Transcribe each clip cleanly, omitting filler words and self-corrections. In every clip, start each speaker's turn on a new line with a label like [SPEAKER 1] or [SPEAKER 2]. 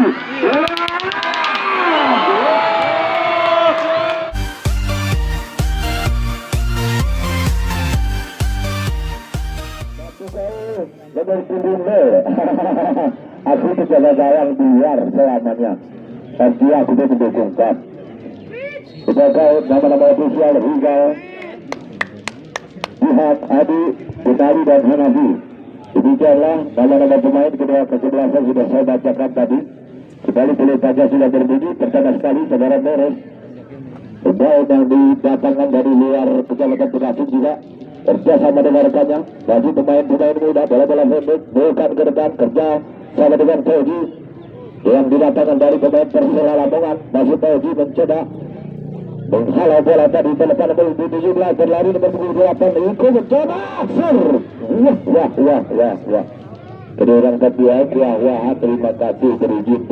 [SPEAKER 1] Nomor 7 aku menjaga gawang di luar selamanya dan dia sudah mendukungkan sebagai nama-nama ofisial hingga Jihad, Adi, Utari dan Hanafi. Demikianlah nama-nama pemain kedua kesebelasan sudah saya bacakan tadi. Kembali boleh saja sudah berbunyi. Pertama sekali saudara Meres pemain yang didatangkan dari luar Kecamatan Bekasi juga kerjasama dengan rekannya. Bagi pemain-pemain muda bola-bola pendek bukan ke depan kerja sama dengan Fauji yang didatangkan dari pemain Persela Lamongan. Masih Fauji mencoba menghalau bola tadi telepan nomor 17 berlari nomor 28 Iko mencoba wah kedua kedua wah terima kasih berizin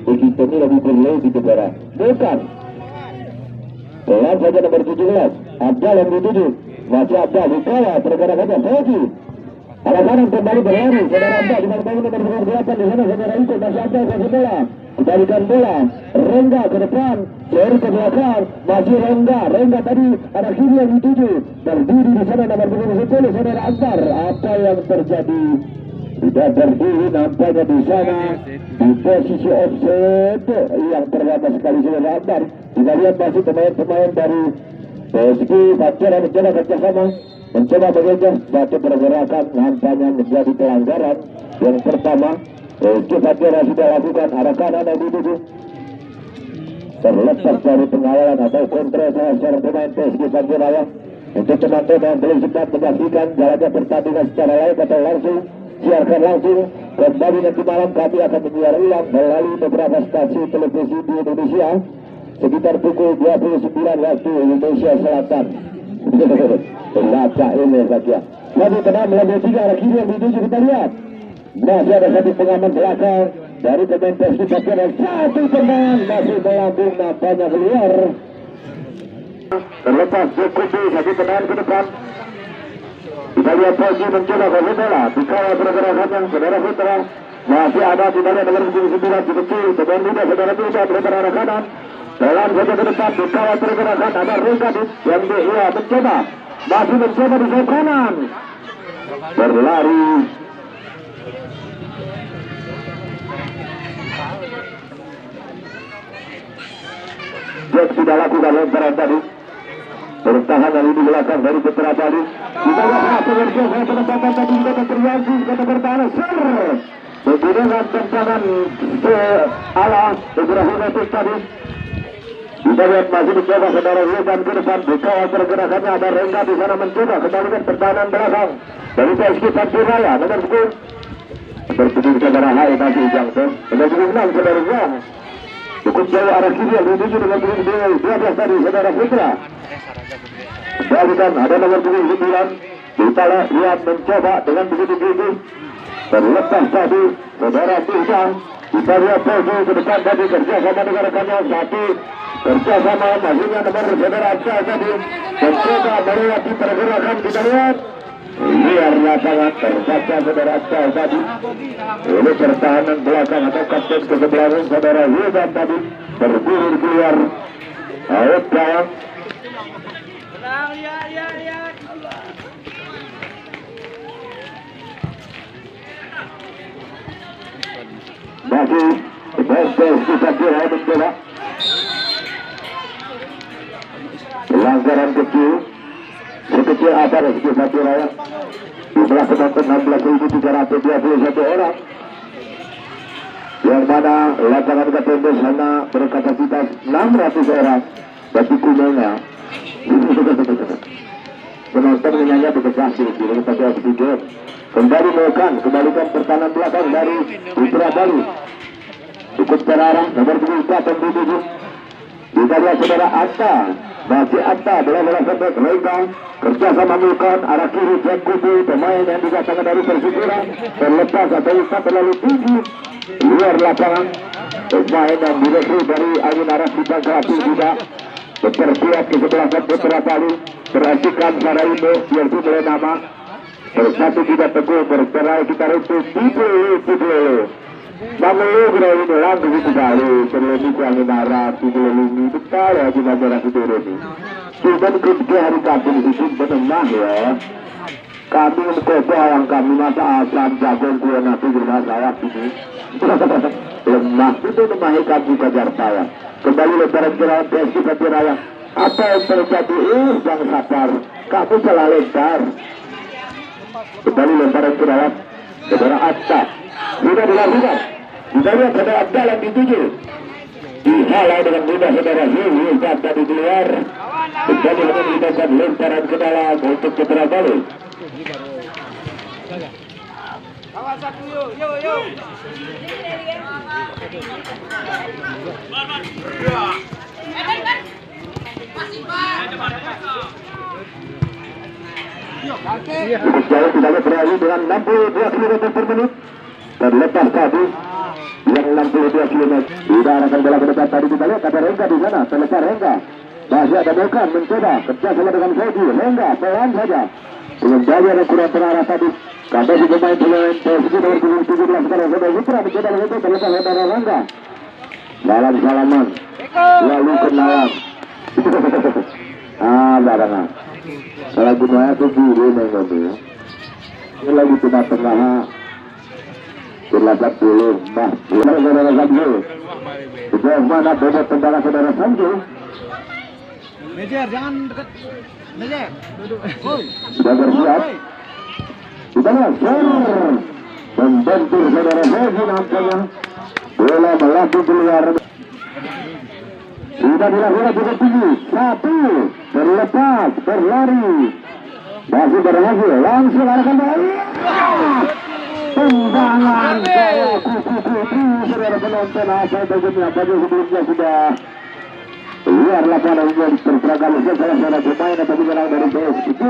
[SPEAKER 1] begitu ini lebih berlay di negara bukan pelan saja nomor 17 Abdal yang dituju masih Abdal dikawal pergerakannya Fauji arah kanan kembali berlari saudara Abdal di mana nomor 28 di sana saudara Iko masih Abdal kasih bola kembalikan bola Rengga ke depan dari ke belakang masih Rengga tadi arah kiri yang dituju berdiri di sana nomor 10 saudara Akbar. Apa yang terjadi? Sudah berdiri nampaknya di sana di posisi offset yang pertama sekali saudara Akbar. Kita lihat masih pemain-pemain dari PSG Fajar mencoba kerjasama mencoba mengejar satu pergerakan nampaknya menjadi pelanggaran yang pertama. PSG Fajar sudah lakukan arah kanan yang dituju terlepas dari pengawalan atau kontrol secara pemain PSG Fajar untuk teman-teman yang belum sempat menyaksikan jalannya pertandingan secara live atau langsung siarkan langsung kembali nanti malam kami akan menyiar ulang melalui beberapa stasiun televisi di Indonesia sekitar pukul 29 waktu Indonesia Selatan. Baca ini saja lagi kena melalui 3 arah kiri yang dituju kita lihat masih ada satu pengaman belakang dari pemain PSG Fajar satu pemain masih melambung nampaknya keluar terlepas Jokowi satu pemain ke depan kita lihat PSG mencoba kasih bola dikawal pergerakannya saudara Putra masih ada di dalam nomor 9 di kecil pemain muda saudara Putra berlebar arah kanan dalam saja ke depan dikawal pergerakan ada Regadit yang dia mencoba masih mencoba di sayap kanan berlari Jack sudah lakukan lemparan tadi pertahanan ini belakang dari Putra tadi kita lihat pengerjaan penempatan tadi kata Triansi kata pertahanan menggunakan tendangan ke ala Ibrahim Atis tadi kita lihat masih mencoba saudara Regan ke depan dikawal pergerakannya ada Rengga di sana mencoba kembalikan pertahanan belakang dari PSG Persiraya nomor 10 bertujuh saudara Hai masih Jangso nomor 6 saudara Zang cukup jauh arah kiri yang dituju dengan 12 tadi saudara Putra kembalikan ada nomor 9 kita lihat mencoba dengan begitu terlepas tadi saudara Putra kita lihat Pogi ke depan tadi kerjasama dengan rekannya satu kerjasama masihnya nomor saudara Absa tadi mencoba melewati pergerakan kita lihat liar lapangan terbaca saudara Absa tadi ini pertahanan belakang atau kapten kesebelasan saudara Wildan tadi berburu keluar out gawang masih best kita kira mencoba pelanggaran kecil sekecil apa rezeki satu raya jumlah penonton 16.321 orang yang mana lapangan KTP sana berkapasitas 600 orang bagi kunonya penonton menyanyi berkasih di tempat studio kembalikan pertahanan belakang dari Putra Bali cukup terarah nomor 4 penduduk kita lihat saudara Atta masih Atta bola-bola pendek Rengga kerjasama Mulkan arah kiri Jack Kutu pemain yang didatangkan dari Persipura terlepas atau usap terlalu tinggi luar lapangan pemain yang direkrut dari Angin Arah di Bangkati juga bersiap ke sebelah Putra Bali perhatikan para Indo yang dimulai nama bersatu tidak teguh bercerai kita itu tipe Namanya berani melang begitu kali terlebih angin arah dikelilingi betul ya di masyarakat itu ini. Sudah ke hari Kamis itu benar ya. Kami mencoba yang kami masa asam jagung kue nasi rumah saya ini. Lemah itu lemah kami kejar saya. Kembali lebaran kira besi raya. Apa yang terjadi? Jangan sabar. Kamu salah lebar. Kembali lebaran kira saudara Atta sudah dilakukan. Kita lihat saudara Atta yang dituju. Dihalau dengan mudah saudara Hili dapat di luar. Kembali melakukan lemparan ke dalam untuk putra balik.
[SPEAKER 2] Bawa satu yuk.
[SPEAKER 1] Cukup jauh tidak beralih dengan 62 km per menit. Terlepas tadi yang 62 km. Tidak akan bola ke depan tadi kita lihat ada Rengga di sana. Terlepas Rengga. Masih ada Mokan mencoba kerja sama dengan Fauzi. Rengga pelan saja. Belum jauh ada kurang terarah tadi. Kata si pemain PSG nomor 17 kalau sudah Putra mencoba itu terlepas saudara Rengga. Salam-salaman. Lalu kenalan. Barangan. Kalau gunanya itu biru nih. Ini lagi cuma tengah. Berlapat dulu. Nah, saudara Samsul. Sudah mana bobot tentara saudara Samsul?
[SPEAKER 2] Mejer, jangan dekat. Mejer, duduk.
[SPEAKER 1] Sudah bersiap. Kita lihat, membentur saudara Fauzi nampaknya. Bola melaju keluar. Sudah dilakukan cukup tinggi. Satu, terlepas, berlari. Masih berhasil, langsung arahkan bola. Tendangan gaya kuku-kuku. Saudara penonton asal berikutnya baju sebelumnya sudah keluar lapangan yang terperagam salah seorang pemain atau penyerang dari PSG.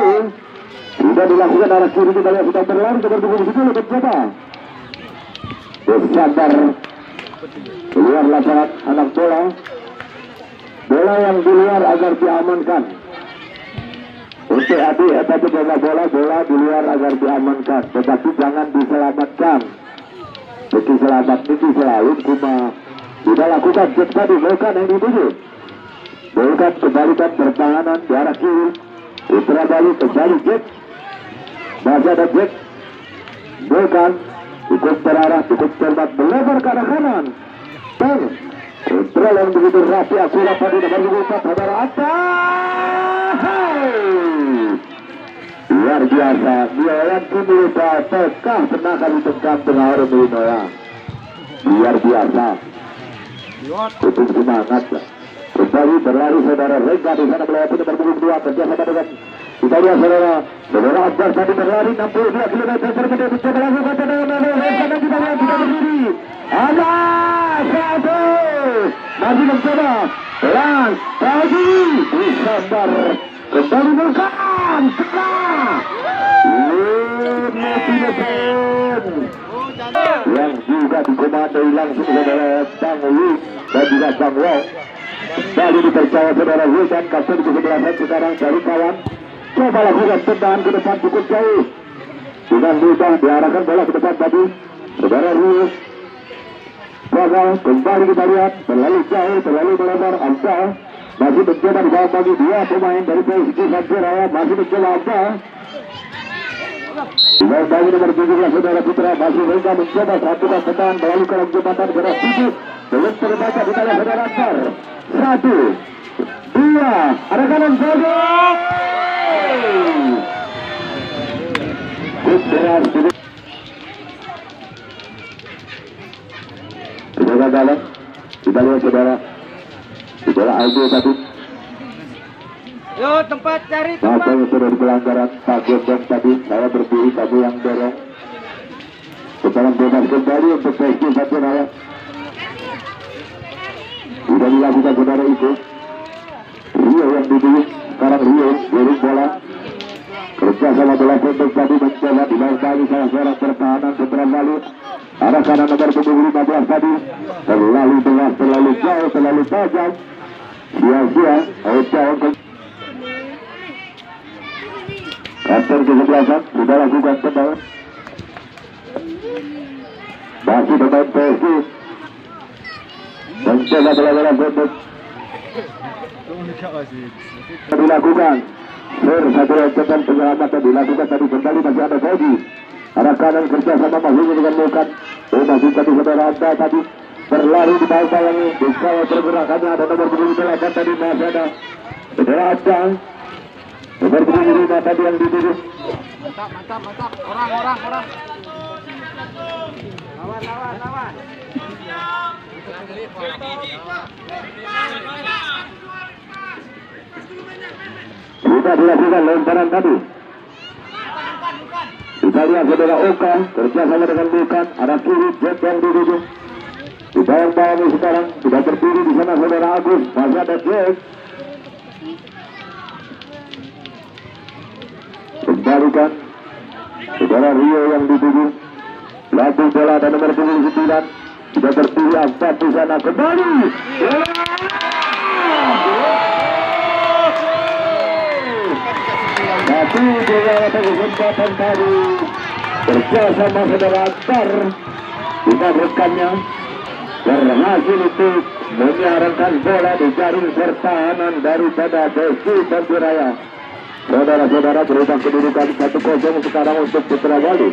[SPEAKER 1] Sudah dilakukan arah kiri kita lihat sudah berlari ke bertubuh situ lebih coba. Bersabar keluar lapangan anak bola. Bola yang di luar agar diamankan. Untuk Adi tadi bola di luar agar diamankan, tetapi jangan diselamatkan. Bagi selamat itu selalu cuma sudah lakukan cek tadi bukan yang dituju. Bukan kembalikan pertahanan di arah kiri. Putra balik kembali cek. Masih ada cek. Bukan cukup terarah, cukup cermat melebar ke arah kanan. Dan kontrol yang begitu rapi akurat tadi nomor 24 saudara Atta. Luar biasa, dia yang pemirsa tekah tenangkan di tengah pengaruh Milinoya. Luar biasa. Tutup semangat lah. Kembali berlari saudara Rengga di sana melewati nomor 22 kerjasama dengan kita lihat saudara Akbar tadi berlari 62 km per menit mencoba lakukan tendangan Rengga dan kita lihat sudah berdiri. Ada satu masih mencoba pelan tadi disambar kembali bukan tengah yang juga dikomandoi langsung saudara Bang Wi dan juga Bang Wow. Kembali dipercaya saudara Wi dan kapten ke-11 sekarang dari kawan. Coba lakukan tendangan ke depan cukup jauh. Dengan mudah diarahkan bola ke depan tadi saudara Rius. Gagal, kembali kita lihat terlalu jauh, terlalu melebar. Amsa masih mencoba di bawah bagi dua pemain dari PSG Sampuraya. Masih mencoba Amsa. Dengan bagi nomor 17 saudara Putra masih Rengga mencoba satukan tendangan melalui kolom jembatan gerak 7. Belum terbaca di tangan saudara Akbar. 1, 2, arah kanan saja. Kuderas saudara dalam. Kita lihat saudara Aldo tadi.
[SPEAKER 2] Yo, tempat cari tempat.
[SPEAKER 1] Masa yang sudah di pelanggaran Pak Gondong tadi, saya berdiri, kamu yang dorong. Sekarang bebas kembali untuk PSG Sampuraya. Sudah dilakukan saudara itu. Rio yang duduk, sekarang Rio dorong bola. Kerja sama bola pendek tadi mencoba dilakukan salah seorang pertahanan Putra Bali. Arah kanan nomor 15 tadi. Terlalu deras, terlalu jauh, terlalu tajam. Sia-sia, jauh. Kapten ke-11 sudah lakukan tendangan. Masih bermain PSG. Mencoba bola-bola pendek dilakukan. Satu rentetan penyelamatan dilakukan tadi kembali masih ada Fauzi. Arah kanan kerja sama masih dengan Mokan. Masih tadi saudara Anda tadi berlari di bawah ini. Dikawal pergerakannya ada nomor 28 tadi masih ada saudara Anda. Nomor 25 tadi yang dituju.
[SPEAKER 2] Mantap. Orang. Lawan.
[SPEAKER 1] Sudah dilakukan lemparan tadi. Kita lihat saudara Oka kerja sama dengan Bukan. Arah kiri Jet yang dituju. Di bawah ini sekarang sudah berdiri di sana saudara Agus. Masih ada Jet. Kembalikan saudara Rio yang dituju. Lampu bola dan nomor 29 sudah berdiri Akbar di sana kembali. Tapi bola atau kesempatan tadi bersama saudara Akbar diberikannya berhasil untuk menyarankan bola di jaring pertahanan daripada Desi Bantiraya. Saudara-saudara berubah kedudukan 1-0 sekarang untuk Putra Wali.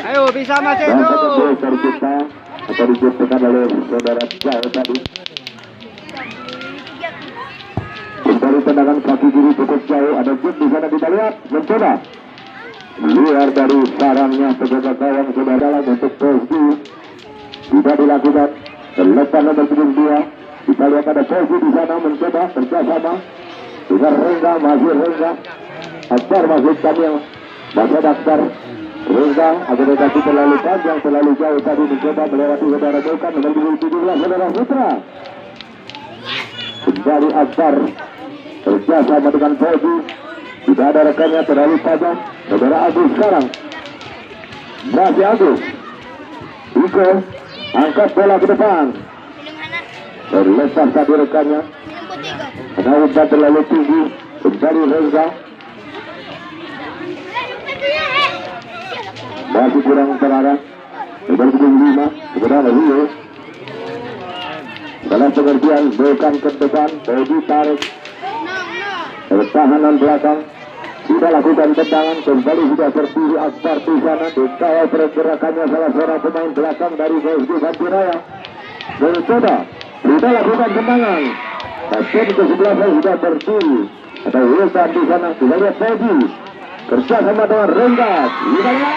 [SPEAKER 2] Ayo bisa masih
[SPEAKER 1] Dan
[SPEAKER 2] itu.
[SPEAKER 1] satu gol dari kita atau diciptakan oleh saudara Jauh tadi. Kembali tendangan kaki kiri cukup jauh. Ada Jut di sana kita lihat mencoba luar dari sarangnya penjaga gawang saudara untuk Fauzi. Sudah dilakukan terlepas nomor 72. Kita lihat ada Fauzi di sana mencoba kerjasama dengan Rengga, masih Rengga. Akbar masih Kamil, masih Akbar. Rengga agregasi terlalu panjang, terlalu jauh tadi mencoba melewati saudara Bukan nomor 17 saudara Putra. Kembali Akbar kerjasama dengan Fauzi. Tidak ada rekannya terlalu panjang. Saudara Agus sekarang masih Agus. Iko angkat bola ke depan. Terlepas tadi rekannya. Karena umpan terlalu tinggi. Kembali Rengga. Masih kurang terarah. Nomor 25 saudara Rio. Dalam pengertian Bukan ke depan. Fauzi tarik pertahanan belakang. Sudah lakukan tendangan, kembali sudah berdiri Akbar di sana. Dikawal pergerakannya salah seorang pemain belakang dari PSG Bantiraya. Mencoba, sudah lakukan tendangan. Kapten ke-11 sudah berdiri. Ada Wilson di sana, sudah lihat Fauzi. Kerja sama dengan Rengga. Kita lihat.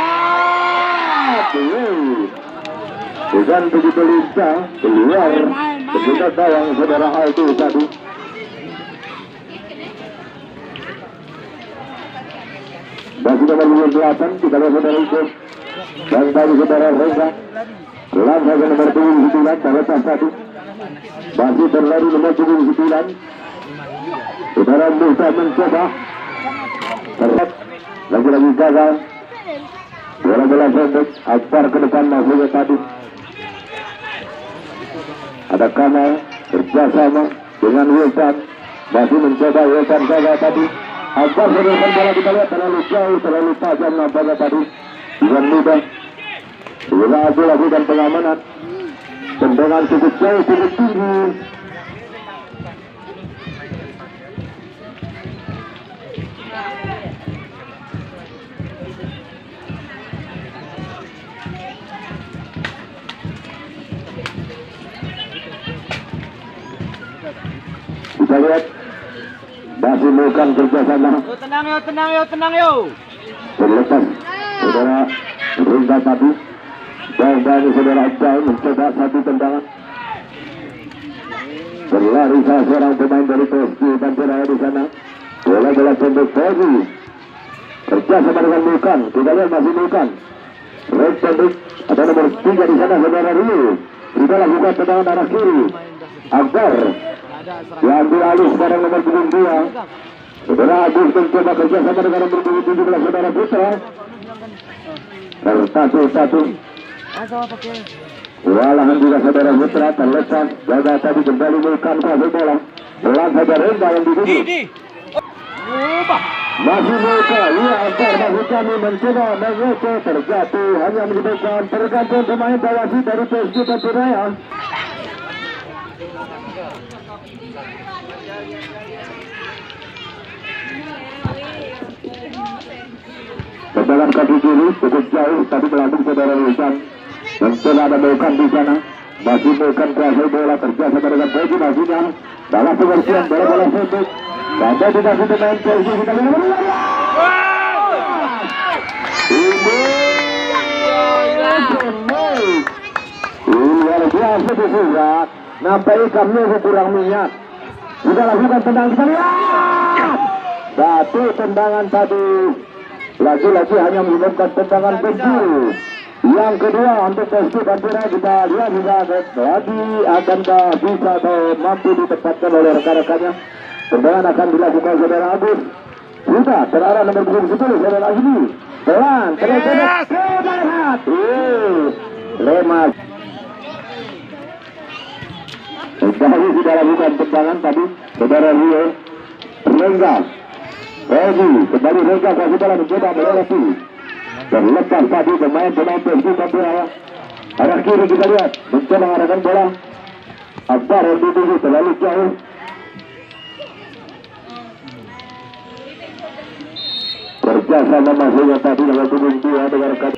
[SPEAKER 1] Bukan begitu lincah, keluar. Ketika gawang saudara Aldo tadi. Masih nomor 28 kita lihat saudara Iko dan tadi saudara Rengga. Langsung nomor 29 terlepas satu. Masih berlari nomor 29. Saudara Musa mencoba terlepas lagi-lagi gagal. Bola-bola pendek Akbar ke depan masuknya tadi. Ada Kamal kerjasama dengan Wilson. Masih mencoba Wilson gagal tadi. Akbar berikan bola kita lihat terlalu jauh, terlalu tajam nampaknya tadi. Dengan mudah Bola Abu lakukan pengamanan. Tendangan cukup jauh, cukup tinggi. Kita lihat masih melakukan kerjasama.
[SPEAKER 2] Tenang yo.
[SPEAKER 1] Terlepas saudara Rengga tadi dan dari saudara Abdul mencoba satu tendangan. Berlari salah seorang pemain dari PSG Bantiraya di sana. Bola pendek Fauzi. Kerjasama dengan Bukan. Kita lihat masih Bukan. Red pendek. Ada nomor 3 di sana saudara Rio. Sudah lakukan tendangan arah kiri. Akbar diambil alih sekarang nomor 72. Saudara Agus mencoba kerjasama dengan nomor 17 saudara Putra. Satu. Walahan juga saudara Putra terlepas, jaga tadi kembali menekan kuasai bola. Pelan saja Renda yang dituju. Masih mereka, ia Akbar masih kami mencoba mengocok terjatuh hanya menyebabkan tergantung pemain bawasih dari PSG Persibaya. Tendangan kaki kiri cukup jauh tadi melambung saudara Wilson. Mencoba ada Bokan di sana. Masih Bokan kuasai bola terbiasa dengan Boji Masinya. Dalam pengertian bola-bola sempit. Sampai tidak pemain Chelsea kita lihat. Ini luar biasa juga. Nampai kami kurang minyak. Sudah lakukan tendangan kita lihat. Satu tendangan tadi. Lagi-lagi hanya menyebabkan tendangan penjuru. Yang kedua untuk PSG Persibaya kita lihat juga lagi akankah bisa atau mampu ditempatkan oleh rekan-rekannya. Tendangan akan dilakukan saudara Agus. Sudah terarah nomor 10 saudara Azmi. Pelan, terlihat. Lemas. Jadi sudah lakukan tendangan tadi saudara Rio. Rengga. Rogi kembali Rengga kasih bola mencoba melewati. Terlepas tadi pemain PSG Persibaya. Arah kiri kita lihat mencoba mengarahkan bola. Akbar yang dituju terlalu jauh. Kerjasama masuknya tadi dengan tubuh dua dengan rekan.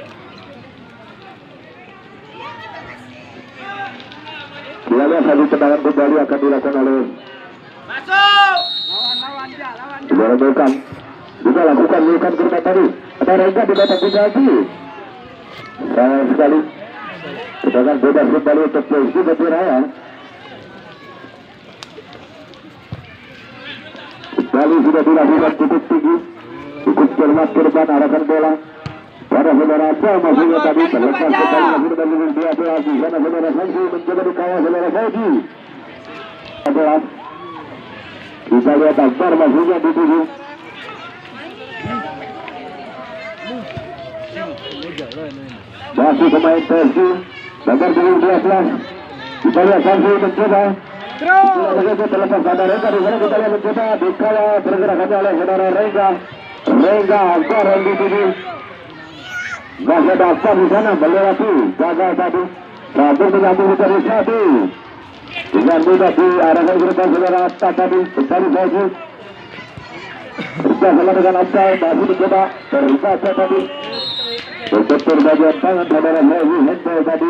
[SPEAKER 1] Kita lihat satu tendangan kembali akan dilakukan oleh
[SPEAKER 2] Masuk. Lawan dia, lawan dia.
[SPEAKER 1] Saudara Bokan juga lakukan kerja tadi. Ada Rengga di batas lagi. Sayang sekali. Tendangan bebas kembali untuk PSG Persibaya. Kembali sudah dilakukan cukup tinggi. Cukup cermat ke depan arahkan bola. Pada saudara Abel masuknya tadi terlepas kembali masih dengan 12 di sana saudara Sansi mencoba dikawal saudara Fauji. 11. Kita lihat Akbar masuknya dituju. Masih pemain PSG nomor 12. Kita lihat Sansi mencoba. Terlepas pada Rengga di sana kita lihat mencoba dikawal pergerakannya oleh saudara Rengga. Rengga Akbar yang dituju. Masih ada Akbar di sana melewati gagal tadi. Satu menyambung dari satu. Dengan mudah diarahkan ke depan saudara Atta tadi. Kembali lagi. Bersama dengan Atta masih mencoba terbaca tadi. Betul bagian tangan saudara Hewi Hendel tadi.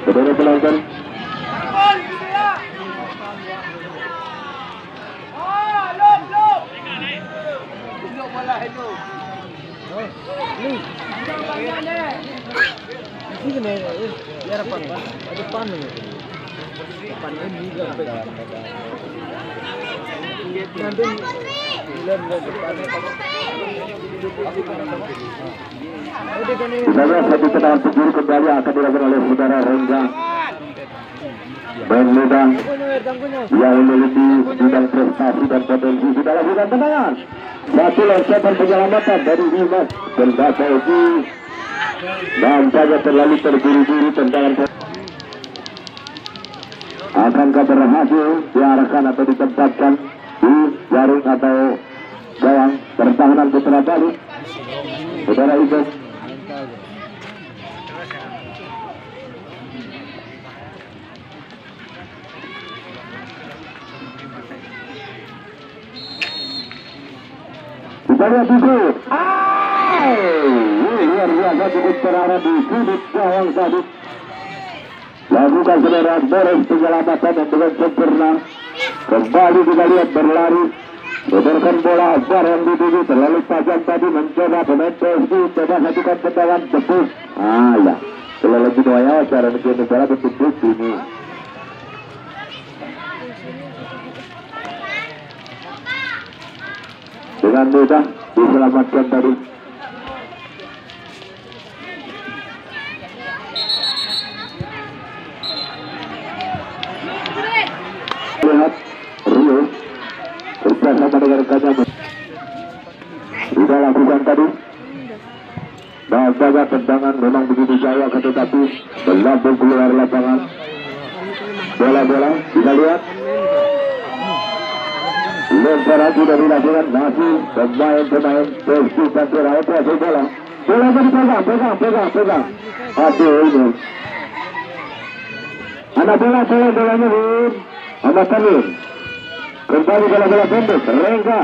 [SPEAKER 1] Saudara penonton. Satu tendangan penjuru kembali akan dilakukan oleh saudara Rengga. Main muda yang memiliki bidang prestasi dan potensi sudah lakukan tendangan. Satu loncakan penyelamatan dari Dimas dan Basoji. Nampaknya terlalu terburu-buru tendangan. Akankah berhasil diarahkan atau ditempatkan di jaring atau gawang pertahanan Putra Bali? Saudara Ibn. Kita lihat itu. Luar biasa cukup terarah di sudut gawang tadi. Lakukan saudara Boris penyelamatan yang dengan sempurna. Kembali kita lihat berlari. Berikan bola Akbar yang dituju terlalu tajam tadi mencoba pemain PSG coba satukan tendangan tepuk. Ya. Kalau lagi doanya cara negara bentuk ini. Dengan mudah diselamatkan tadi. Lihat Rio bersama dengan rekannya sudah lakukan tadi. Nampaknya tendangan memang begitu jauh, tetapi melambung keluar lapangan. Bola bisa lihat. Lemparan sudah dilakukan, masih pemain Persib Bandung operasi bola. Bola pegang. Aduh ini. Anak bolanya Win. Anak Kamil. Kembali bola pendek. Rengga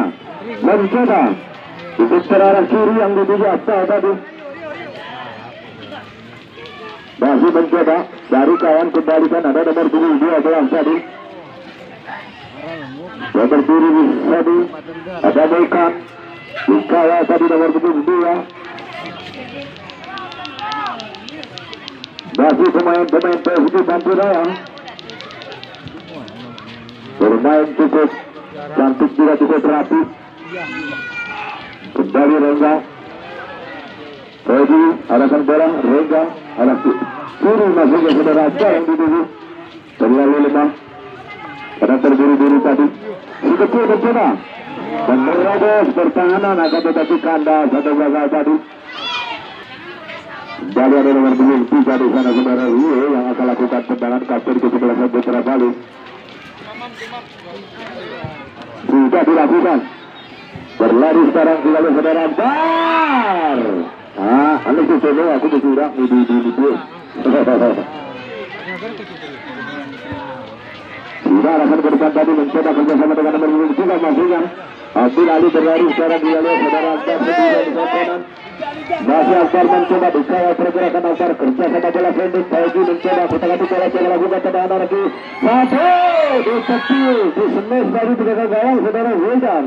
[SPEAKER 1] mencoba. Itu terarah kiri yang dituju asal tadi. Masih mencoba dari kawan kembalikan, ada nomor 12 tadi. Nomor 2 tadi ada Boykan. Dikawal tadi nomor 2. Masih pemain Persib Bandung Raya. Bermain cukup cantik juga, cukup rapi. Kembali Rengga. Freddy arahkan bola, Rengga arah kiri, masuknya saudara Aca yang dituju. Terlalu lemah karena terburu-buru tadi. Si kecil mencoba menerobos pertahanan, akan tetapi kandas atau gagal tadi. Kembali ada nomor 3 di sana saudara Rio yang akan lakukan tendangan kapten ke-11 Putra Bali. Sudah dilakukan. Berlari sekarang kembali saudara Bar. Anda sudah aku berkurang di video. Sudah arahkan ke depan tadi, mencoba kerjasama dengan nomor 3 masukkan. Abdul Ali berlari sekarang dia lihat saudara Akbar berdiri di kanan. Masih Akbar mencoba dikawal pergerakan Akbar, kerjasama bola pendek. Fauzi mencoba kota-kota bola lakukan tendangan lagi. Satu dikecil di semes dari belakang gawang saudara Wildan.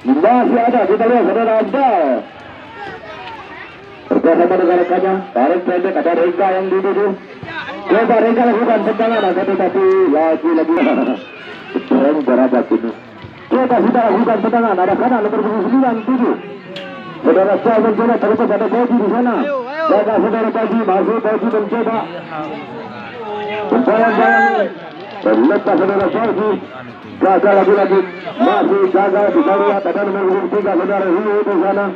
[SPEAKER 1] Masih ada, kita lihat saudara Akbar. Kerjasama dengan rekannya, tarik pendek, ada Rengga yang dituju. Coba Rengga lakukan tendangan, tetapi lagi-lagi keren berabat ini. Coba sudah lakukan tendangan, ada kanan nomor 9-7. Saudara Syah mencoba, terlepas ada Fauzi di sana. Jaga saudara Fauzi, masuk Fauzi mencoba. Bayang-bayang, terlepas saudara Fauzi. Gagal lagi-lagi, masih gagal, kita lihat ada nomor 3 saudara Rio di sana.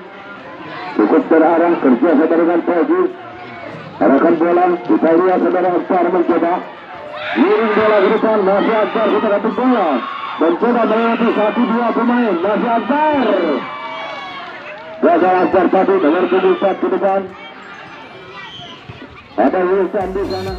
[SPEAKER 1] Cukup terarah, kerja saudara dengan Fauzi. Arahkan bola, kita lihat saudara Akbar mencoba. Giring bola ke depan, masih Akbar, kita dapat bola. Mencoba melewati 1-2 pemain, masih Akbar. Gagal Akbar tadi, nomor 4 ke depan. Ada Wilson di sana.